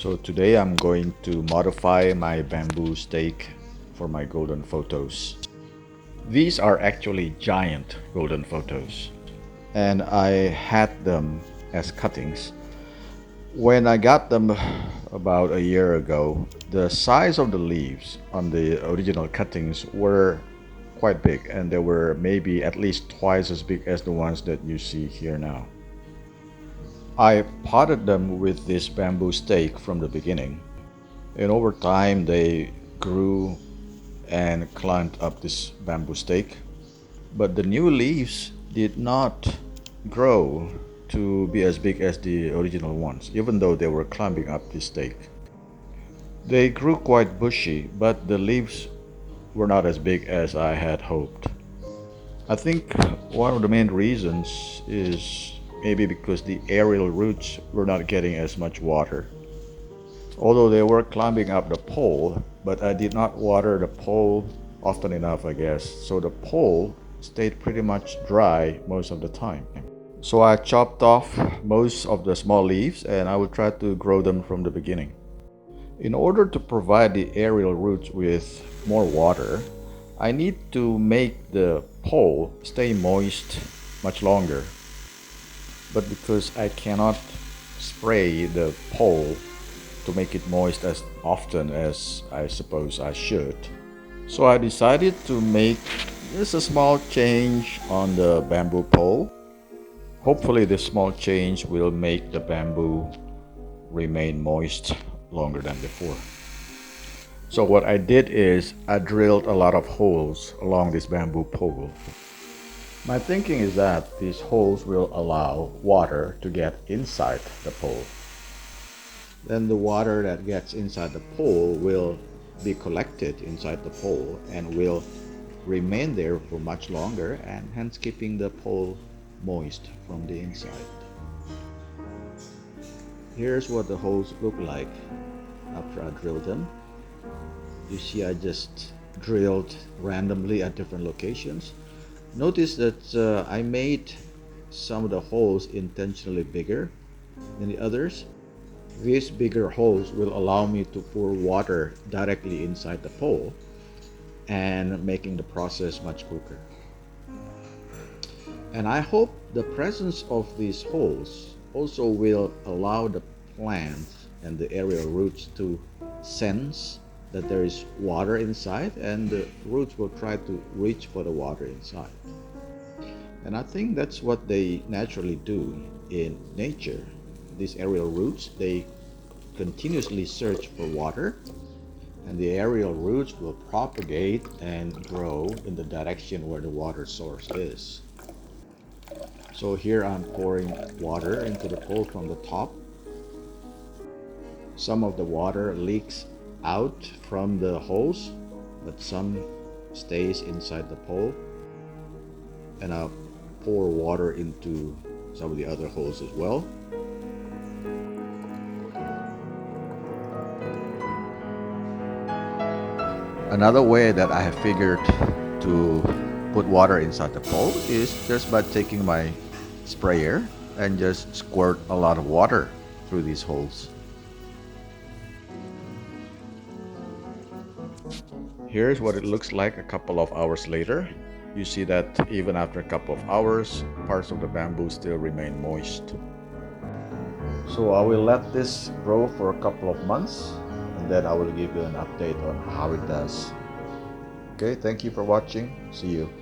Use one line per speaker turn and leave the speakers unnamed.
So today I'm going to modify my bamboo stake for my golden photos. These are actually giant golden photos, and I had them as cuttings. When I got them about a year ago, the size of the leaves on the original cuttings were quite big, and they were maybe at least twice as big as the ones that you see here now. I potted them with this bamboo stake from the beginning, and over time they grew and climbed up this bamboo stake. But the new leaves did not grow to be as big as the original ones, even though they were climbing up this stake. They grew quite bushy, but the leaves were not as big as I had hoped. I think one of the main reasons is maybe because the aerial roots were not getting as much water. Although they were climbing up the pole, but I did not water the pole often enough, I guess. So the pole stayed pretty much dry most of the time. So I chopped off most of the small leaves and I will try to grow them from the beginning. In order to provide the aerial roots with more water, I need to make the pole stay moist much longer. But because I cannot spray the pole to make it moist as often as I suppose I should, so I decided to make just a small change on the bamboo pole. Hopefully this small change will make the bamboo remain moist longer than before. So what I did is I drilled a lot of holes along this bamboo pole. My thinking is that these holes will allow water to get inside the pole. Then the water that gets inside the pole will be collected inside the pole and will remain there for much longer, and hence keeping the pole moist from the inside. Here's what the holes look like after I drilled them. You see I just drilled randomly at different locations. Notice that I made some of the holes intentionally bigger than the others. These bigger holes will allow me to pour water directly inside the pole and making the process much quicker. And I hope the presence of these holes also will allow the plants and the aerial roots to sense that there is water inside, and the roots will try to reach for the water inside. And I think that's what they naturally do in nature. These aerial roots, they continuously search for water, and the aerial roots will propagate and grow in the direction where the water source is. So here I'm pouring water into the pole from the top. Some of the water leaks out from the holes, but some stays inside the pole. And I'll pour water into some of the other holes as well. Another way that I have figured to put water inside the pole is just by taking my sprayer and just squirt a lot of water through these holes. Here's what it looks like a couple of hours later. You see that even after a couple of hours, parts of the bamboo still remain moist. So I will let this grow for a couple of months, and then I will give you an update on how it does. Okay, thank you for watching. See you.